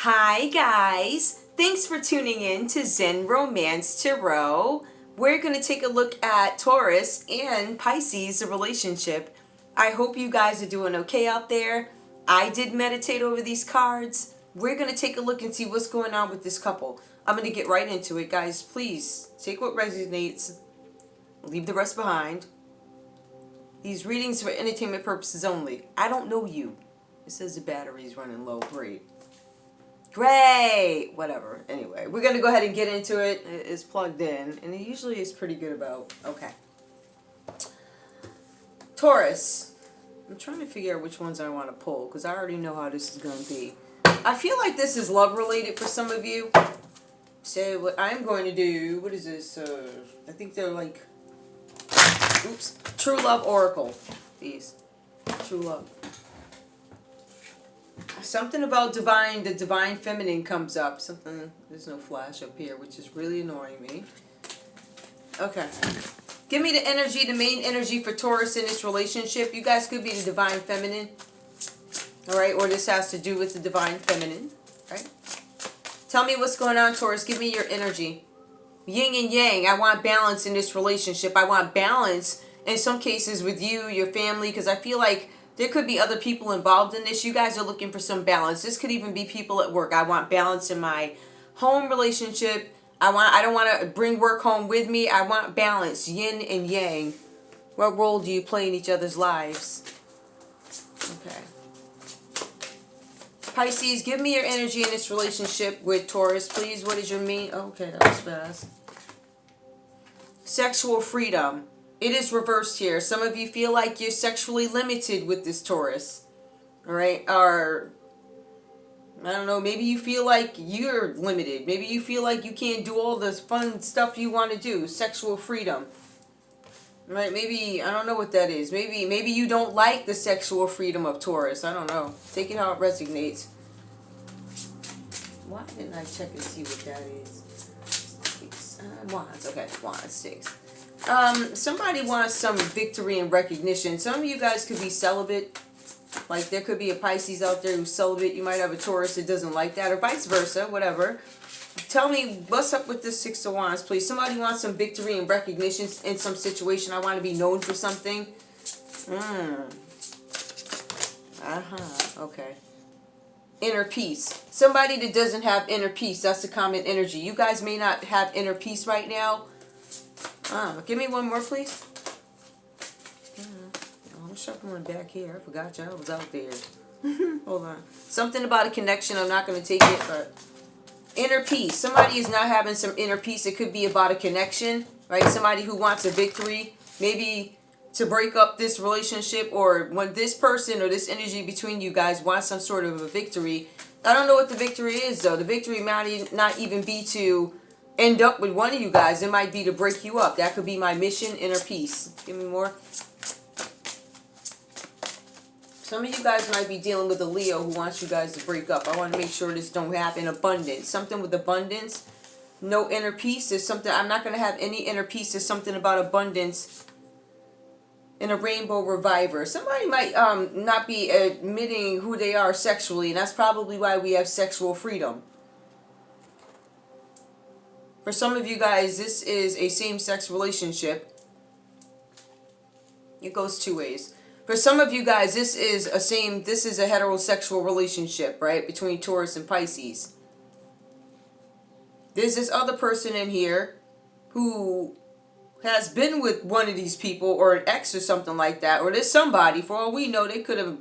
Hi guys, thanks for tuning in to Zen Romance Tarot. We're going to take a look at Taurus and Pisces, the relationship. I hope you guys are doing okay out there. I did meditate over these cards. We're going to take a look and see what's going on with this couple. I'm going to get right into it, guys. Please take what resonates, leave the rest behind. These readings for entertainment purposes only. I don't know you. It says the battery's running low. Great! Whatever. Anyway, we're going to go ahead and get into it. It's plugged in, and it usually is pretty good about... Okay. Taurus. I'm trying to figure out which ones I want to pull, because I already know how this is going to be. I feel like this is love-related for some of you. So what I'm going to do... What is this? I think they're like... Oops. True Love Oracle. These. True Love. Something about the divine feminine comes up. There's no flash up here, which is really annoying me. Okay. Give me the energy, the main energy for Taurus in this relationship. You guys could be the divine feminine. Alright, or this has to do with the divine feminine. Right? Tell me what's going on, Taurus. Give me your energy. Yin and yang. I want balance in this relationship. I want balance in some cases with you, your family, because I feel like there could be other people involved in this. You guys are looking for some balance. This could even be people at work. I want balance in my home relationship. I don't want to bring work home with me. I want balance, yin and yang. What role do you play in each other's lives? Okay. Pisces, give me your energy in this relationship with Taurus, please. What is your main... Okay, that was fast. Sexual freedom. It is reversed here. Some of you feel like you're sexually limited with this Taurus. Alright? Or, I don't know, maybe you feel like you're limited. Maybe you feel like you can't do all this fun stuff you want to do. Sexual freedom. Right? Maybe, I don't know what that is. Maybe you don't like the sexual freedom of Taurus. I don't know. Take it how it resonates. Why didn't I check and see what that is? Wands. Okay, Wands, 6. Somebody wants some victory and recognition. Some of you guys could be celibate. Like there could be a Pisces out there who's celibate. You might have a Taurus that doesn't like that, or vice versa, whatever. Tell me what's up with this 6 of Wands, please. Somebody wants some victory and recognition in some situation. I want to be known for something. Okay. Inner peace. Somebody that doesn't have inner peace. That's the common energy. You guys may not have inner peace right now. Give me one more, please. I'm shuffling back here. I forgot y'all was out there. Hold on. Something about a connection. I'm not going to take it, but inner peace. Somebody is not having some inner peace. It could be about a connection, right? Somebody who wants a victory, maybe to break up this relationship, or when this person or this energy between you guys wants some sort of a victory. I don't know what the victory is, though. The victory might not even be to end up with one of you guys. It might be to break you up. That could be my mission, inner peace. Give me more. Some of you guys might be dealing with a Leo who wants you guys to break up. I want to make sure this don't happen. Abundance. Something with abundance. No inner peace. There's something. I'm not going to have any inner peace. There's something about abundance in a rainbow reviver. Somebody might not be admitting who they are sexually, and that's probably why we have sexual freedom. For some of you guys, this is a same-sex relationship. It goes two ways. For some of you guys, this is a heterosexual relationship, right? Between Taurus and Pisces. There's this other person in here who has been with one of these people, or an ex or something like that. Or there's somebody, for all we know, they could have,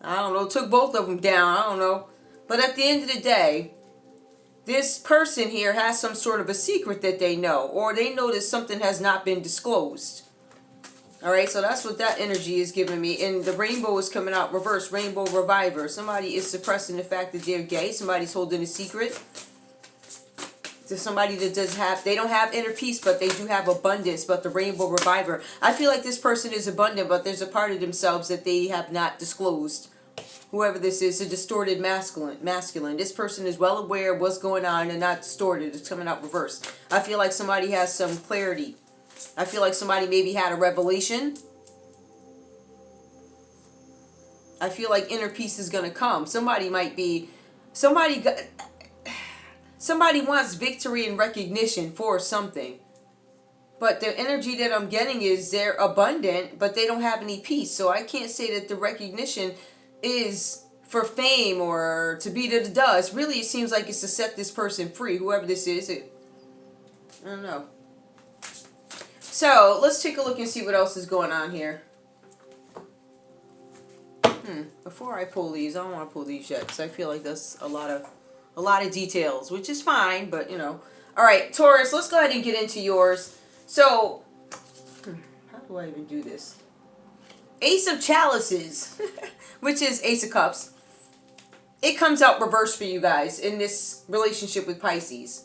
I don't know, took both of them down. I don't know. But at the end of the day, this person here has some sort of a secret that they know, or they know that something has not been disclosed. Alright, so that's what that energy is giving me. And the rainbow is coming out reverse, rainbow reviver. Somebody is suppressing the fact that they're gay. Somebody's holding a secret. There's somebody that they don't have inner peace, but they do have abundance. But the rainbow reviver, I feel like this person is abundant, but there's a part of themselves that they have not disclosed. Whoever this is, a distorted masculine. This person is well aware of what's going on and not distorted. It's coming out reverse. I feel like somebody has some clarity. I feel like somebody maybe had a revelation. I feel like inner peace is going to come. Somebody might be... somebody wants victory and recognition for something. But the energy that I'm getting is they're abundant, but they don't have any peace. So I can't say that the recognition is for fame or to be the does. Really, it seems like it's to set this person free, whoever this is. I don't know. So let's take a look and see what else is going on here. Before I pull these, I don't want to pull these yet because I feel like that's a lot of details, which is fine, but you know. All right, Taurus, let's go ahead and get into yours. So, how do I even do this? Ace of Chalices, which is Ace of Cups. It comes out reversed for you guys in this relationship with Pisces.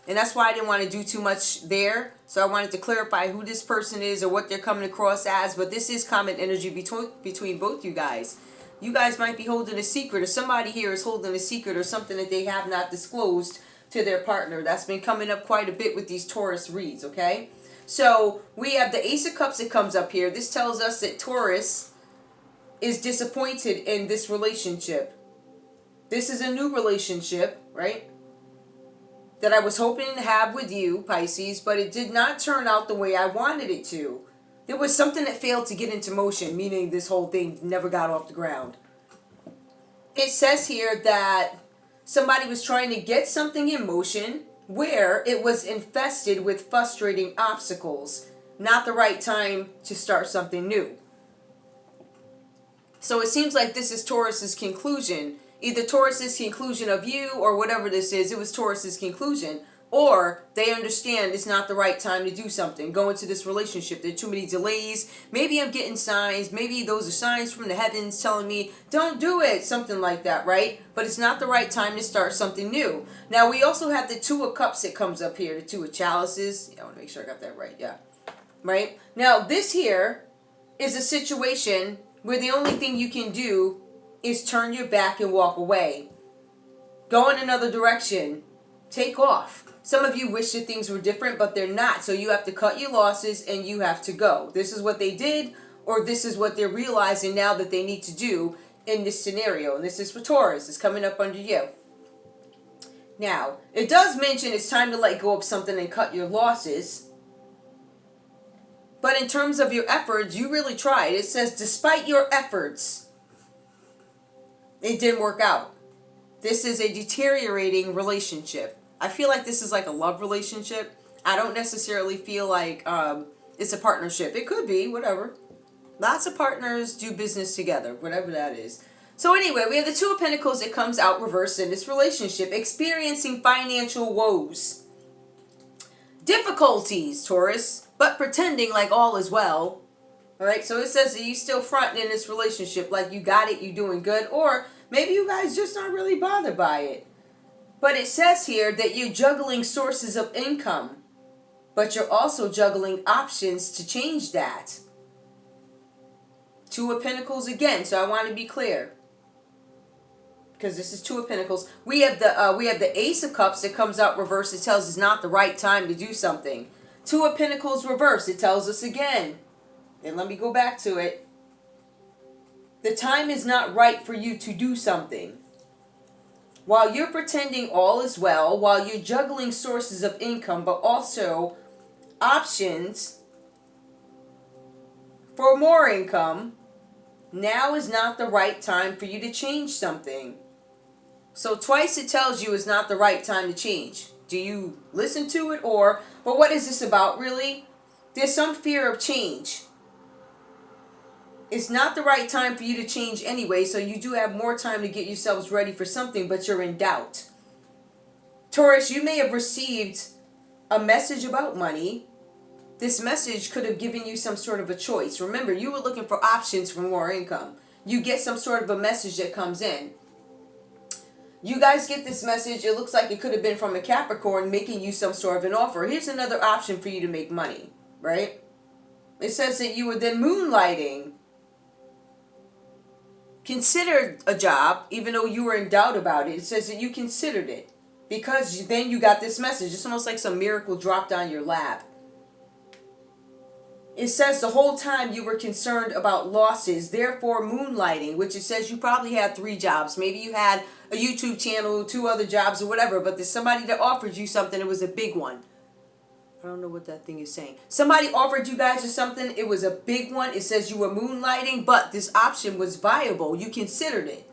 And that's why I didn't want to do too much there. So I wanted to clarify who this person is or what they're coming across as. But this is common energy between both you guys. You guys might be holding a secret, or somebody here is holding a secret or something that they have not disclosed to their partner. That's been coming up quite a bit with these Taurus reads, okay? So we have the Ace of Cups that comes up here. This tells us that Taurus is disappointed in this relationship. This is a new relationship, right? That I was hoping to have with you, Pisces, but it did not turn out the way I wanted it to. There was something that failed to get into motion, meaning this whole thing never got off the ground. It says here that somebody was trying to get something in motion where it was infested with frustrating obstacles. Not the right time to start something new. So it seems like this is Taurus's conclusion. Either Taurus's conclusion of you or whatever this is, it was Taurus's conclusion. Or they understand it's not the right time to do something. Go into this relationship. There are too many delays. Maybe I'm getting signs. Maybe those are signs from the heavens telling me, don't do it. Something like that, right? But it's not the right time to start something new. Now, we also have the Two of Cups that comes up here. The Two of Chalices. I want to make sure I got that right. Yeah. Right? Now, this here is a situation where the only thing you can do is turn your back and walk away. Go in another direction. Take off. Some of you wish that things were different, but they're not. So you have to cut your losses and you have to go. This is what they did, or this is what they're realizing now that they need to do in this scenario. And this is for Taurus. It's coming up under you. Now, it does mention it's time to let go of something and cut your losses. But in terms of your efforts, you really tried. It says, despite your efforts, it didn't work out. This is a deteriorating relationship. I feel like this is like a love relationship. I don't necessarily feel like it's a partnership. It could be, whatever. Lots of partners do business together, whatever that is. So anyway, we have the Two of Pentacles that comes out reversed in this relationship. Experiencing financial woes. Difficulties, Taurus, but pretending like all is well. All right, so it says that you still fronting in this relationship like you got it, you doing good, or maybe you guys just aren't really bothered by it. But it says here that you're juggling sources of income, but you're also juggling options to change that. Two of Pentacles again, so I want to be clear, because this is Two of Pentacles. We have the Ace of Cups that comes out reversed. It tells us it's not the right time to do something. Two of Pentacles reversed. It tells us again, and let me go back to it. The time is not right for you to do something. While you're pretending all is well, while you're juggling sources of income, but also options for more income, now is not the right time for you to change something. So twice it tells you it's not the right time to change. Do you listen to it, or, but what is this about really? There's some fear of change. It's not the right time for you to change anyway, so you do have more time to get yourselves ready for something, but you're in doubt. Taurus, you may have received a message about money. This message could have given you some sort of a choice. Remember, you were looking for options for more income. You get some sort of a message that comes in. You guys get this message. It looks like it could have been from a Capricorn making you some sort of an offer. Here's another option for you to make money, right? It says that you were then moonlighting. Considered a job, even though you were in doubt about it. It says that you considered it because then you got this message. It's almost like some miracle dropped on your lap. It says the whole time you were concerned about losses, therefore moonlighting, which it says you probably had 3 jobs. Maybe you had a YouTube channel, 2 other jobs or whatever, but there's somebody that offered you something. It was a big one. I don't know what that thing is saying. Somebody offered you guys or something. It was a big one. It says you were moonlighting, but this option was viable. You considered it.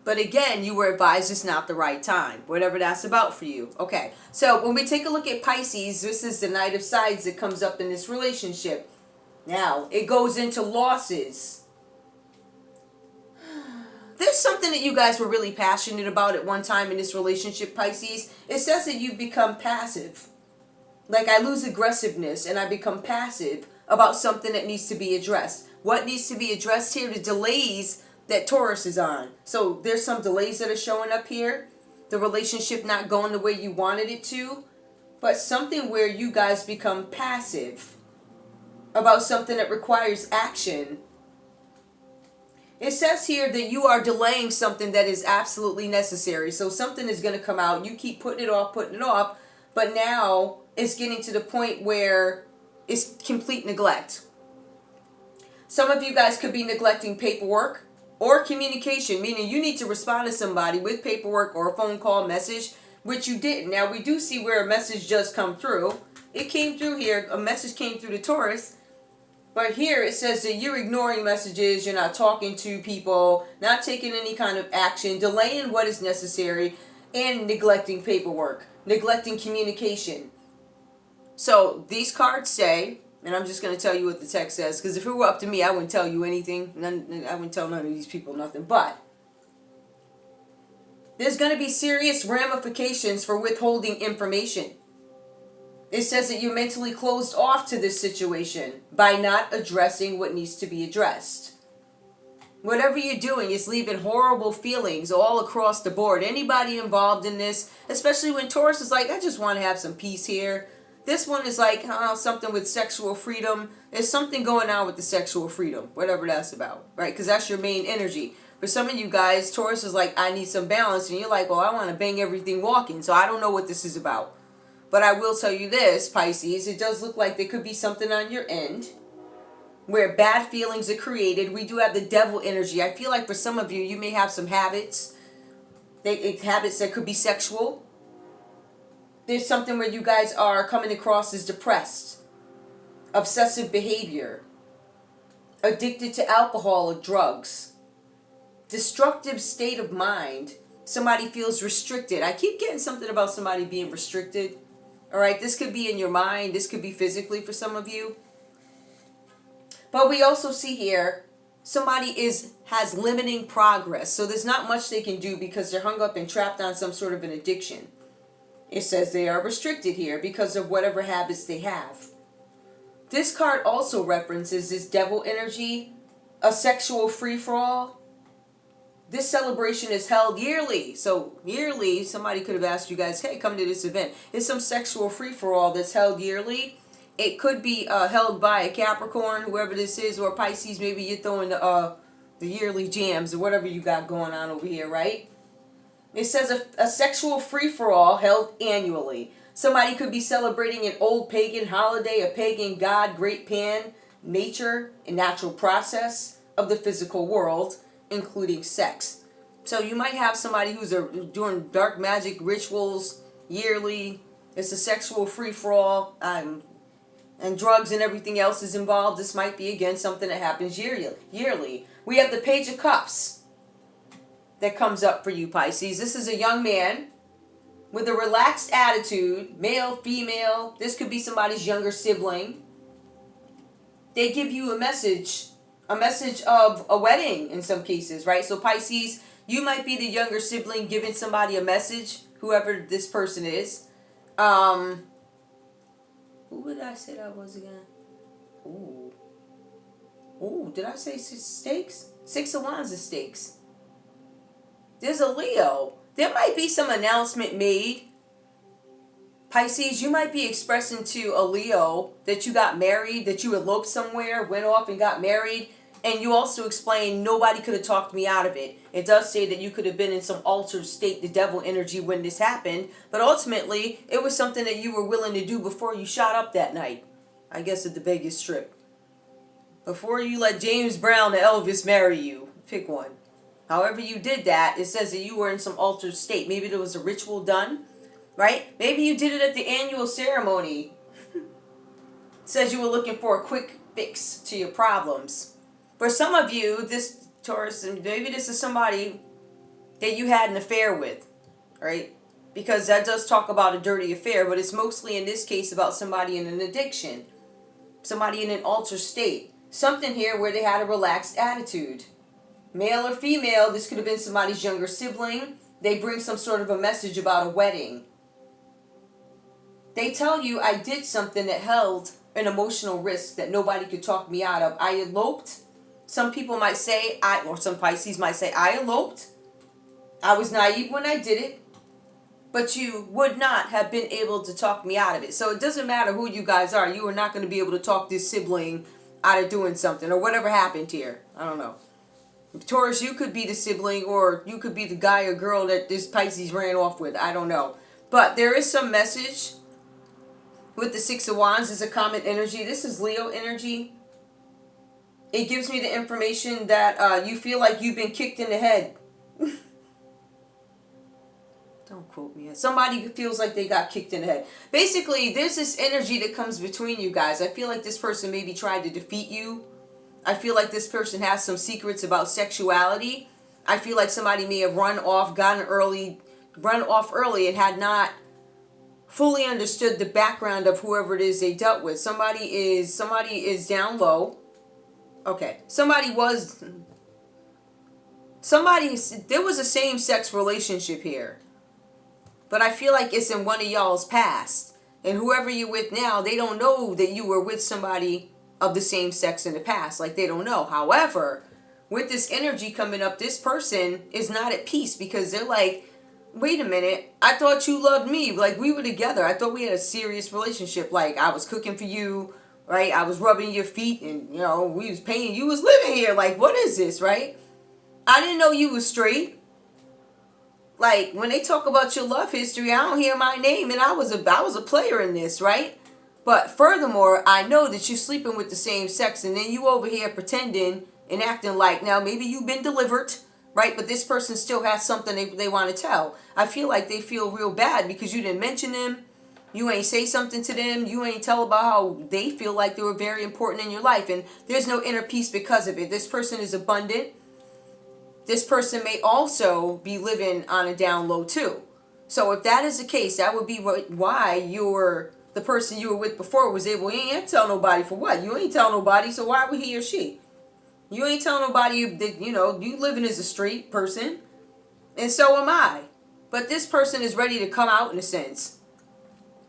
But again, you were advised it's not the right time. Whatever that's about for you. Okay. So when we take a look at Pisces, this is the Knight of Swords that comes up in this relationship. Now, it goes into losses. There's something that you guys were really passionate about at one time in this relationship, Pisces. It says that you become passive. Like, I lose aggressiveness and I become passive about something that needs to be addressed. What needs to be addressed here? The delays that Taurus is on. So there's some delays that are showing up here. The relationship not going the way you wanted it to. But something where you guys become passive about something that requires action. It says here that you are delaying something that is absolutely necessary. So something is going to come out. You keep putting it off. But now it's getting to the point where it's complete neglect. Some of you guys could be neglecting paperwork or communication, meaning you need to respond to somebody with paperwork or a phone call, message, which you didn't. Now, we do see where a message does come through. It came through here. A message came through to Taurus. But here it says that you're ignoring messages, you're not talking to people, not taking any kind of action, delaying what is necessary, and neglecting paperwork, neglecting communication. So these cards say, and I'm just going to tell you what the text says, because if it were up to me, I wouldn't tell you anything. I wouldn't tell none of these people nothing. But there's going to be serious ramifications for withholding information. It says that you're mentally closed off to this situation by not addressing what needs to be addressed. Whatever you're doing is leaving horrible feelings all across the board. Anybody involved in this, especially when Taurus is like, I just want to have some peace here. This one is like, something with sexual freedom. There's something going on with the sexual freedom, whatever that's about, right? Because that's your main energy. For some of you guys, Taurus is like, I need some balance. And you're like, well, I want to bang everything walking. So I don't know what this is about. But I will tell you this, Pisces, it does look like there could be something on your end where bad feelings are created. We do have the devil energy. I feel like for some of you, you may have some habits. Habits that could be sexual. There's something where you guys are coming across as depressed, obsessive behavior, addicted to alcohol or drugs, destructive state of mind. Somebody feels restricted. I keep getting something about somebody being restricted. All right, this could be in your mind. This could be physically for some of you. But we also see here somebody has limiting progress. So there's not much they can do because they're hung up and trapped on some sort of an addiction. It says they are restricted here because of whatever habits they have. This card also references this devil energy, a sexual free-for-all. This celebration is held yearly. So yearly, somebody could have asked you guys, hey, come to this event. It's some sexual free-for-all that's held yearly. It could be held by a Capricorn, whoever this is, or Pisces. Maybe you're throwing the yearly jams or whatever you got going on over here, right? It says a sexual free-for-all held annually. Somebody could be celebrating an old pagan holiday, a pagan god, great pan, nature, and natural process of the physical world, including sex. So you might have somebody who's doing dark magic rituals yearly. It's a sexual free-for-all, and drugs and everything else is involved. This might be, again, something that happens yearly. We have the Page of Cups that comes up for you, Pisces. This is a young man with a relaxed attitude, male, female. This could be somebody's younger sibling. They give you a message of a wedding in some cases, right? So Pisces, you might be the younger sibling giving somebody a message, whoever this person is. Who would I say that was again? Ooh, did I say stakes? 6 of Wands is stakes. There's a Leo. There might be some announcement made. Pisces, you might be expressing to a Leo that you got married, that you eloped somewhere, went off and got married, and you also explain nobody could have talked me out of it. It does say that you could have been in some altered state, the devil energy, when this happened, but ultimately it was something that you were willing to do before you shot up that night. I guess at the Vegas Strip. Before you let James Brown or Elvis marry you. Pick one. However you did that, it says that you were in some altered state. Maybe there was a ritual done, right? Maybe you did it at the annual ceremony. It says you were looking for a quick fix to your problems. For some of you, this Taurus, and maybe this is somebody that you had an affair with, right? Because that does talk about a dirty affair, but it's mostly in this case about somebody in an addiction, somebody in an altered state. Something here where they had a relaxed attitude. Male or female, this could have been somebody's younger sibling. They bring some sort of a message about a wedding. They tell you, I did something that held an emotional risk that nobody could talk me out of. I eloped. Some people might say, or some Pisces might say, I eloped. I was naive when I did it. But you would not have been able to talk me out of it. So it doesn't matter who you guys are. You are not going to be able to talk this sibling out of doing something or whatever happened here. I don't know. Taurus, you could be the sibling, or you could be the guy or girl that this Pisces ran off with. I don't know. But there is some message with the Six of Wands. Is a common energy. This is Leo energy. It gives me the information that you feel like you've been kicked in the head. Don't quote me. Somebody feels like they got kicked in the head. Basically, there's this energy that comes between you guys. I feel like this person maybe tried to defeat you. I feel like this person has some secrets about sexuality. I feel like somebody may have run off early and had not fully understood the background of whoever it is they dealt with. Somebody is down low. Okay. There was a same-sex relationship here. But I feel like it's in one of y'all's past. And whoever you're with now, they don't know that you were with somebody of the same sex in the past. Like, they don't know. However, with this energy coming up, this person is not at peace because they're like, wait a minute, I thought you loved me. Like, we were together. I thought we had a serious relationship. Like, I was cooking for you, right? I was rubbing your feet and, we was paying. You was living here. Like, what is this, right? I didn't know you was straight. Like, when they talk about your love history, I don't hear my name, and I was a player in this, right? But furthermore, I know that you're sleeping with the same sex, and then you over here pretending and acting like, now maybe you've been delivered, right? But this person still has something they want to tell. I feel like they feel real bad because you didn't mention them. You ain't say something to them. You ain't tell about how they feel like they were very important in your life. And there's no inner peace because of it. This person is abundant. This person may also be living on a down low too. So if that is the case, that would be why the person you were with before was able, you ain't tell nobody for what? You ain't tell nobody, so why would he or she? You ain't tell nobody that, you living as a straight person. And so am I. But this person is ready to come out in a sense.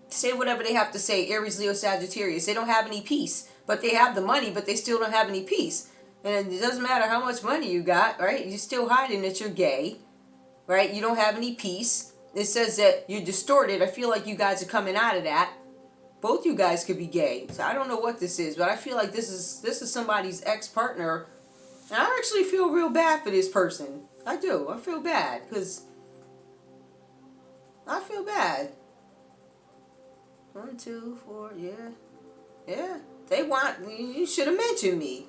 Say whatever they have to say. Aries, Leo, Sagittarius. They don't have any peace. But they have the money, but they still don't have any peace. And it doesn't matter how much money you got, right? You're still hiding that you're gay, right? You don't have any peace. It says that you're distorted. I feel like you guys are coming out of that. Both you guys could be gay. So I don't know what this is, but I feel like this is somebody's ex-partner. And I actually feel real bad for this person. I do. I feel bad because I feel bad. 1, 2, 4, yeah. Yeah. You should have mentioned me.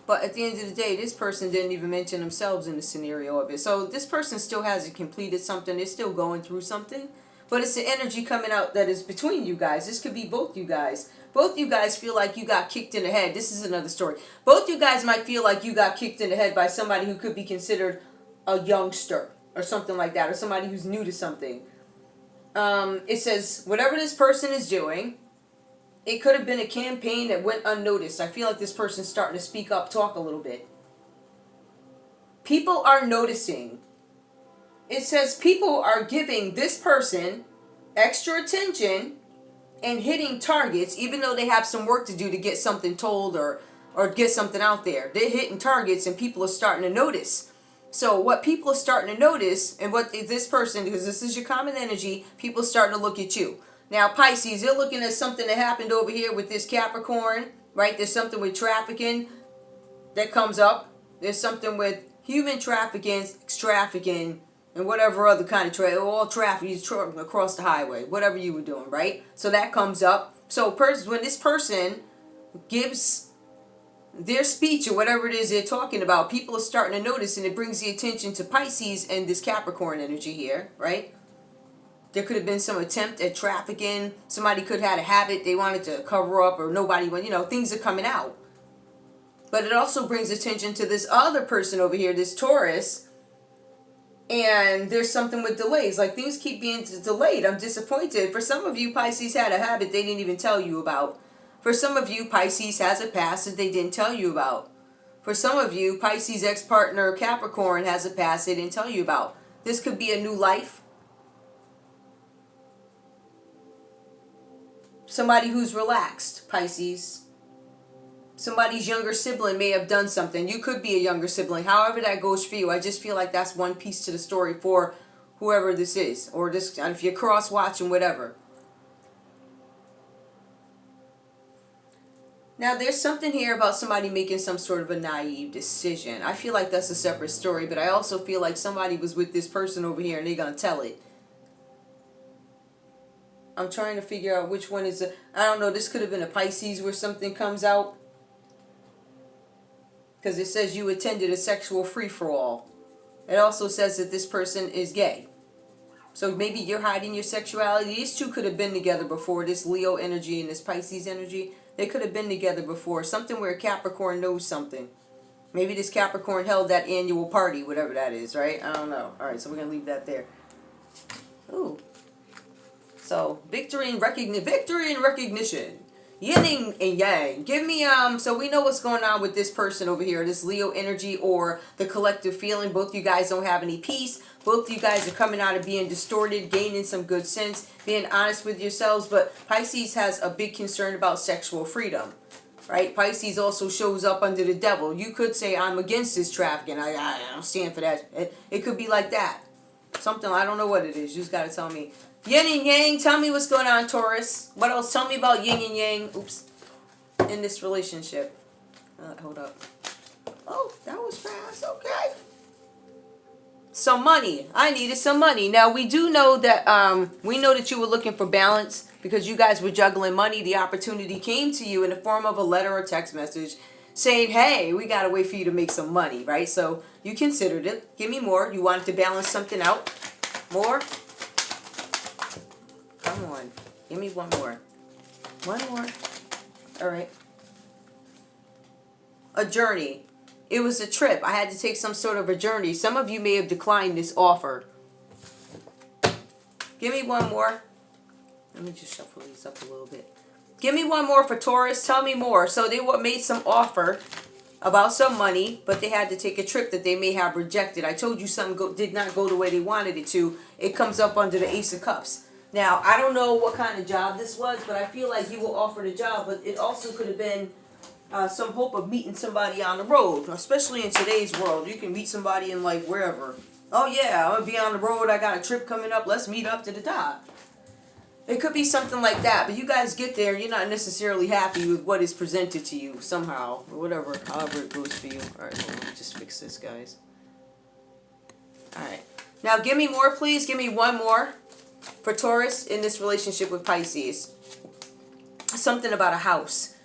But at the end of the day, this person didn't even mention themselves in the scenario of it. So this person still hasn't completed something. They're still going through something. But it's the energy coming out that is between you guys. This could be both you guys. Both you guys feel like you got kicked in the head. This is another story. Both you guys might feel like you got kicked in the head by somebody who could be considered a youngster or something like that, or somebody who's new to something. It says, whatever this person is doing, it could have been a campaign that went unnoticed. I feel like this person's starting to speak up, talk a little bit. People are noticing. It says people are giving this person extra attention and hitting targets, even though they have some work to do to get something told or get something out there. They're hitting targets and people are starting to notice. So what people are starting to notice, and what this person, because this is your common energy, people are starting to look at you. Now, Pisces, they're looking at something that happened over here with this Capricorn, right? There's something with trafficking that comes up. There's something with human trafficking, trafficking, and whatever other kind of trade, all traffic across the highway, whatever you were doing, right? So that comes up. So when this person gives their speech or whatever it is they're talking about, people are starting to notice, and it brings the attention to Pisces and this Capricorn energy here, right? There could have been some attempt at trafficking. Somebody could have had a habit they wanted to cover up, or nobody, things are coming out. But it also brings attention to this other person over here, this Taurus, and there's something with delays. Like, things keep being delayed. I'm disappointed. For some of you, Pisces had a habit they didn't even tell you about. For some of you, Pisces has a past that they didn't tell you about. For some of you, Pisces ex-partner Capricorn has a past they didn't tell you about. This could be a new life. Somebody who's relaxed, Pisces. Somebody's younger sibling may have done something. You could be a younger sibling. However that goes for you, I just feel like that's one piece to the story for whoever this is. Or this, if you're cross-watching, whatever. Now, there's something here about somebody making some sort of a naive decision. I feel like that's a separate story, but I also feel like somebody was with this person over here and they're going to tell it. I'm trying to figure out which one is I don't know, this could have been a Pisces where something comes out. Because it says you attended a sexual free-for-all. It also says that this person is gay. So maybe you're hiding your sexuality. These two could have been together before, this Leo energy and this Pisces energy. They could have been together before. Something where Capricorn knows something. Maybe this Capricorn held that annual party, whatever that is, right? I don't know. Alright, so we're going to leave that there. Ooh. So, victory and recognition. Yin and yang. Give me, so we know what's going on with this person over here, this Leo energy or the collective feeling. Both of you guys don't have any peace. Both of you guys are coming out of being distorted, gaining some good sense, being honest with yourselves. But Pisces has a big concern about sexual freedom, right? Pisces also shows up under the devil. You could say, I'm against this trafficking. I don't stand for that. It could be like that. Something, I don't know what it is. You just got to tell me. Yin and yang, tell me what's going on, Taurus. What else? Tell me about yin and yang. Oops. In this relationship. Hold up. Oh, that was fast. Okay. Some money. I needed some money. Now, we do know that, you were looking for balance because you guys were juggling money. The opportunity came to you in the form of a letter or text message saying, hey, we got to wait for you to make some money, right? So you considered it. Give me more. You wanted to balance something out. More. Come on. Give me one more. One more. All right. A journey. It was a trip. I had to take some sort of a journey. Some of you may have declined this offer. Give me one more. Let me just shuffle these up a little bit. Give me one more for Taurus. Tell me more. So they made some offer about some money, but they had to take a trip that they may have rejected. I told you something did not go the way they wanted it to. It comes up under the Ace of Cups. Now, I don't know what kind of job this was, but I feel like you were offered a job, but it also could have been some hope of meeting somebody on the road, especially in today's world. You can meet somebody in, like, wherever. Oh, yeah, I'm going to be on the road. I got a trip coming up. Let's meet up to the top. It could be something like that, but you guys get there. You're not necessarily happy with what is presented to you somehow, or whatever, however it goes for you. All right, hold on. Let me just fix this, guys. All right. Now, give me more, please. Give me one more. For Taurus in this relationship with Pisces. Something about a house.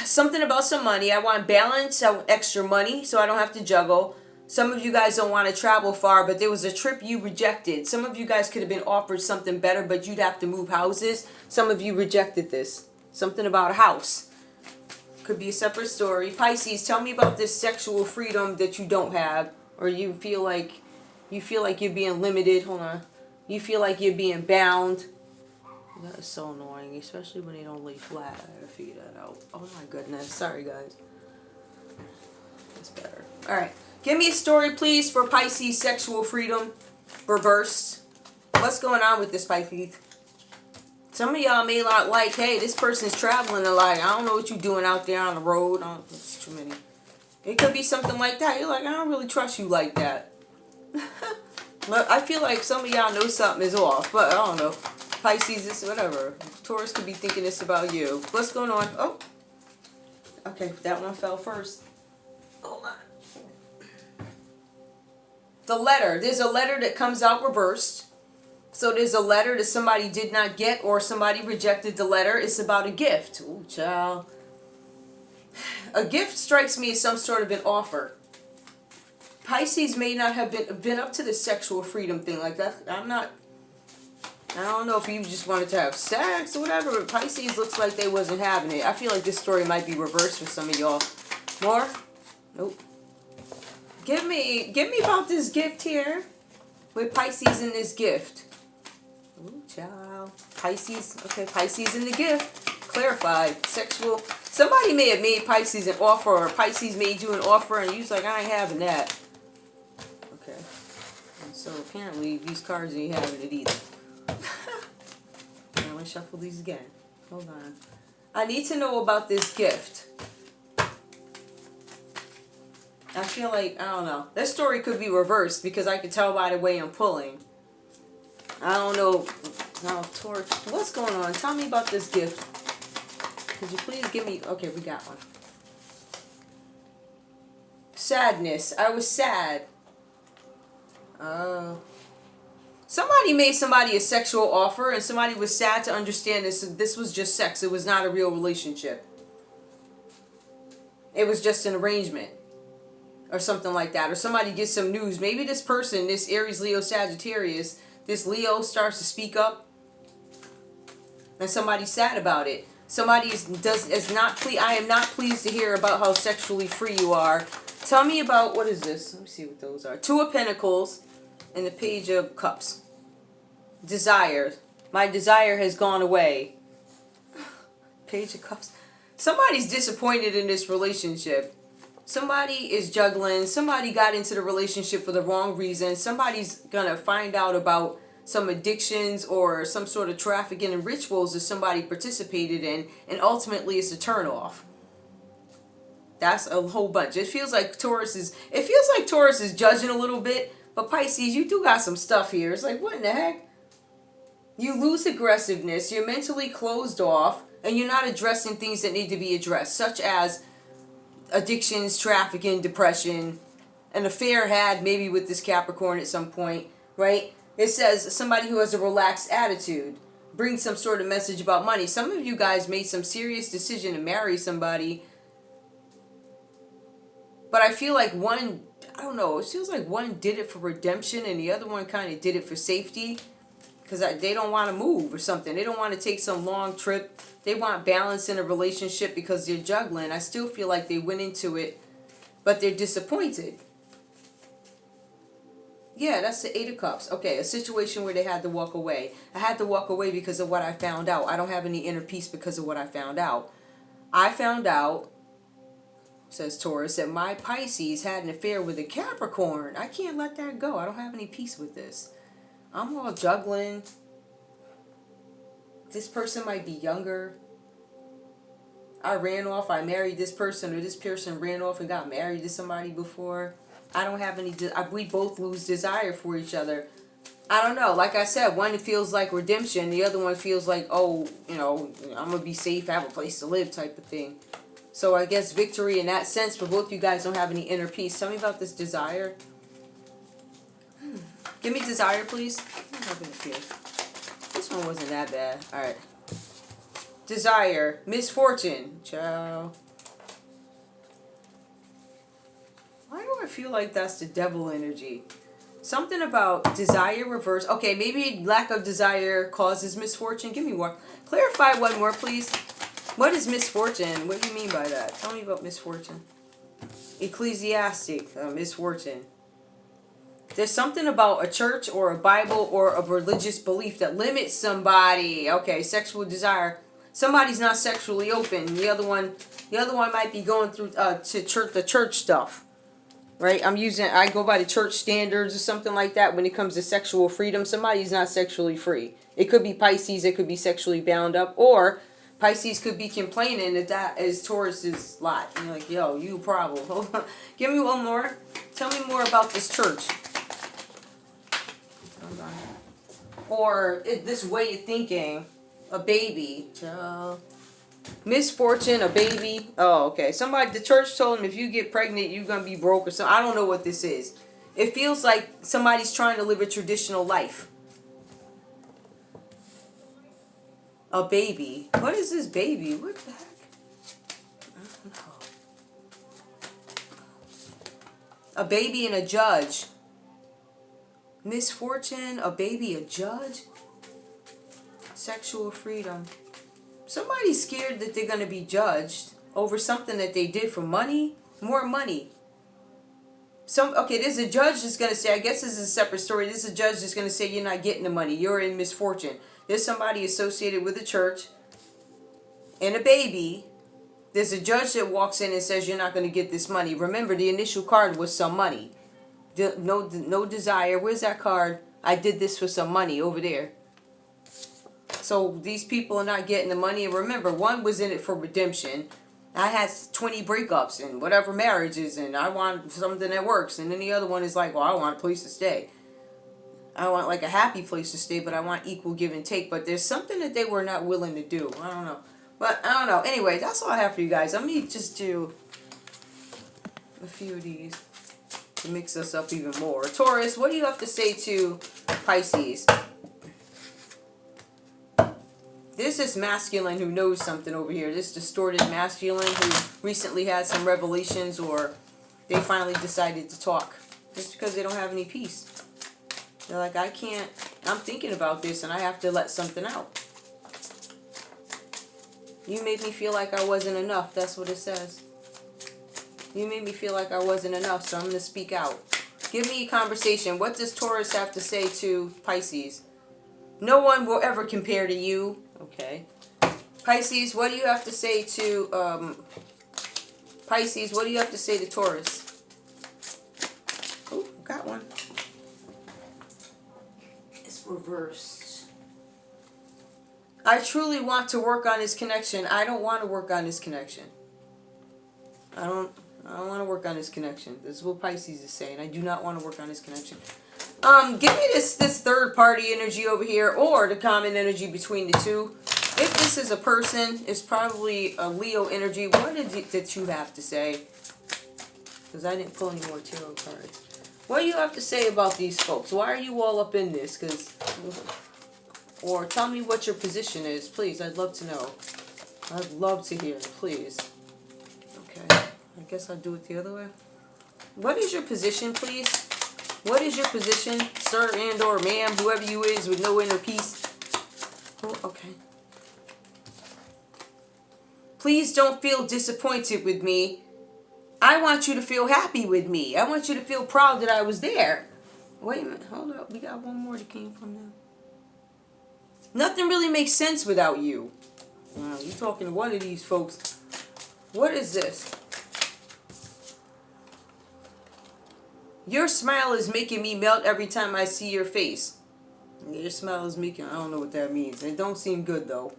Something about some money. I want balance. I want extra money so I don't have to juggle. Some of you guys don't want to travel far, but there was a trip you rejected. Some of you guys could have been offered something better, but you'd have to move houses. Some of you rejected this. Something about a house. Could be a separate story. Pisces, tell me about this sexual freedom that you don't have, or you feel like you're being limited. Hold on. You feel like you're being bound. That is so annoying, especially when they don't lay flat. I gotta figure that out. Oh my goodness. Sorry, guys. That's better. Alright. Give me a story, please, for Pisces sexual freedom. Reversed. What's going on with this, Pisces? Some of y'all may not like, hey, this person's traveling a lot. I don't know what you're doing out there on the road. It's too many. It could be something like that. You're like, I don't really trust you like that. But I feel like some of y'all know something is off, but I don't know. Pisces, this, whatever. Taurus could be thinking this about you. What's going on? Oh. Okay, that one fell first. Hold on. The letter. There's a letter that comes out reversed. So there's a letter that somebody did not get or somebody rejected the letter. It's about a gift. Ooh, child. A gift strikes me as some sort of an offer. Pisces may not have been up to the sexual freedom thing like that. I don't know if you just wanted to have sex or whatever, but Pisces looks like they wasn't having it. I feel like this story might be reversed for some of y'all. More? Nope. Give me about this gift here. With Pisces in this gift. Ooh, child. Pisces. Okay, Pisces in the gift. Clarified. Sexual. Somebody may have made Pisces an offer, or Pisces made you an offer, and you was like, I ain't having that. Okay. And so apparently these cards ain't having it either. I'm going to shuffle these again. Hold on. I need to know about this gift. I feel like, I don't know. This story could be reversed because I can tell by the way I'm pulling. I don't know. No, Taurus. What's going on? Tell me about this gift. Could you please give me... Okay, we got one. Sadness. I was sad. Somebody made somebody a sexual offer and somebody was sad to understand this was just sex. It was not a real relationship. It was just an arrangement. Or something like that. Or somebody gets some news. Maybe this person, this Aries, Leo, Sagittarius, this Leo starts to speak up. And somebody's sad about it. Somebody I am not pleased to hear about how sexually free you are. Tell me about, what is this? Let me see what those are. Two of Pentacles and the Page of Cups. Desire. My desire has gone away. Page of Cups. Somebody's disappointed in this relationship. Somebody is juggling. Somebody got into the relationship for the wrong reason. Somebody's going to find out about some addictions or some sort of trafficking and rituals that somebody participated in. And ultimately it's a turnoff. That's a whole bunch. It feels like Taurus is judging a little bit. But Pisces, you do got some stuff here. It's like, what in the heck? You lose aggressiveness. You're mentally closed off. And you're not addressing things that need to be addressed. Such as addictions, trafficking, depression, an affair had maybe with this Capricorn at some point, right? It says somebody who has a relaxed attitude brings some sort of message about money. Some of you guys made some serious decision to marry somebody, but I feel like one, I don't know, it feels like one did it for redemption and the other one kind of did it for safety. Because they don't want to move or something. They don't want to take some long trip. They want balance in a relationship because they're juggling. I still feel like they went into it, but they're disappointed. Yeah, that's the Eight of Cups. Okay, a situation where they had to walk away. I had to walk away because of what I found out. I don't have any inner peace because of what I found out. I found out, says Taurus, that my Pisces had an affair with a Capricorn. I can't let that go. I don't have any peace with this. I'm all juggling. This person might be younger. I ran off, I married this person, or this person ran off and got married to somebody before. I don't have any, we both lose desire for each other. I don't know. Like I said, one feels like redemption. The other one feels like, oh, I'm going to be safe, have a place to live type of thing. So I guess victory in that sense, but both you guys don't have any inner peace. Tell me about this desire. Give me desire, please. This one wasn't that bad. Alright. Desire. Misfortune. Ciao. Why do I feel like that's the devil energy? Something about desire reverse. Okay, maybe lack of desire causes misfortune. Give me more. Clarify one more, please. What is misfortune? What do you mean by that? Tell me about misfortune. Ecclesiastic. Misfortune. There's something about a church or a Bible or a religious belief that limits somebody. Okay, sexual desire. Somebody's not sexually open. The other one might be going through to church, the church stuff. Right? I go by the church standards or something like that when it comes to sexual freedom. Somebody's not sexually free. It could be Pisces, it could be sexually bound up, or Pisces could be complaining that is Taurus's lot. And you're like, yo, you problem. Hold on. Give me one more. Tell me more about this church. Or this way of thinking, a baby, misfortune, a baby. Oh, okay. The church told him if you get pregnant, you're gonna be broke or something. I don't know what this is. It feels like somebody's trying to live a traditional life. A baby. What is this baby? What the heck? I don't know. A baby and a judge. Misfortune, a baby, a judge. Sexual freedom. Somebody's scared that they're going to be judged over something that they did for money. More money. Okay, there's a judge that's going to say, I guess this is a separate story. There's a judge that's going to say you're not getting the money. You're in misfortune. There's somebody associated with the church and a baby. There's a judge that walks in and says you're not going to get this money. Remember, the initial card was some money. No desire. Where's that card? I did this for some money over there. So these people are not getting the money. And remember, one was in it for redemption. I had 20 breakups and whatever marriages, and I want something that works. And then the other one is like, well, I want a place to stay. I want like a happy place to stay, but I want equal give and take. But there's something that they were not willing to do. I don't know. But I don't know. Anyway, that's all I have for you guys. Let me just do a few of these to mix us up even more. Taurus, what do you have to say to Pisces? There's this masculine who knows something over here. This distorted masculine who recently had some revelations, or they finally decided to talk. Just because they don't have any peace. They're like, I'm thinking about this and I have to let something out. You made me feel like I wasn't enough. That's what it says. You made me feel like I wasn't enough, so I'm going to speak out. Give me a conversation. What does Taurus have to say to Pisces? No one will ever compare to you. Okay. Pisces, what do you have to say to Pisces? What do you have to say to Taurus? Oh, got one. It's reversed. I truly want to work on this connection. I don't want to work on this connection. I don't want to work on this connection. This is what Pisces is saying. I do not want to work on this connection. Give me this third party energy over here, or the common energy between the two. If this is a person, it's probably a Leo energy. What did you have to say? Because I didn't pull any more tarot cards. What do you have to say about these folks? Why are you all up in this? Or tell me what your position is, please. I'd love to know. I'd love to hear, please. Okay, I guess I'll do it the other way. What is your position, please? What is your position, sir and or ma'am, whoever you is with no inner peace? Oh, okay. Please don't feel disappointed with me. I want you to feel happy with me. I want you to feel proud that I was there. Wait a minute, hold up. We got one more that came from them. Nothing really makes sense without you. You're talking to one of these folks. What is this? Your smile is making me melt every time I see your face. Your smile is making... I don't know what that means. It don't seem good, though.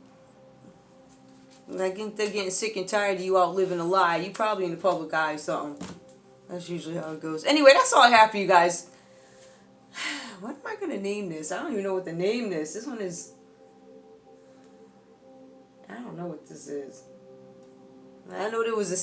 I think they're getting sick and tired of you out living a lie. You probably in the public eye or something. That's usually how it goes. Anyway, that's all I have for you guys. What am I going to name this? I don't even know what to name this. This one is... I don't know what this is. I know there was a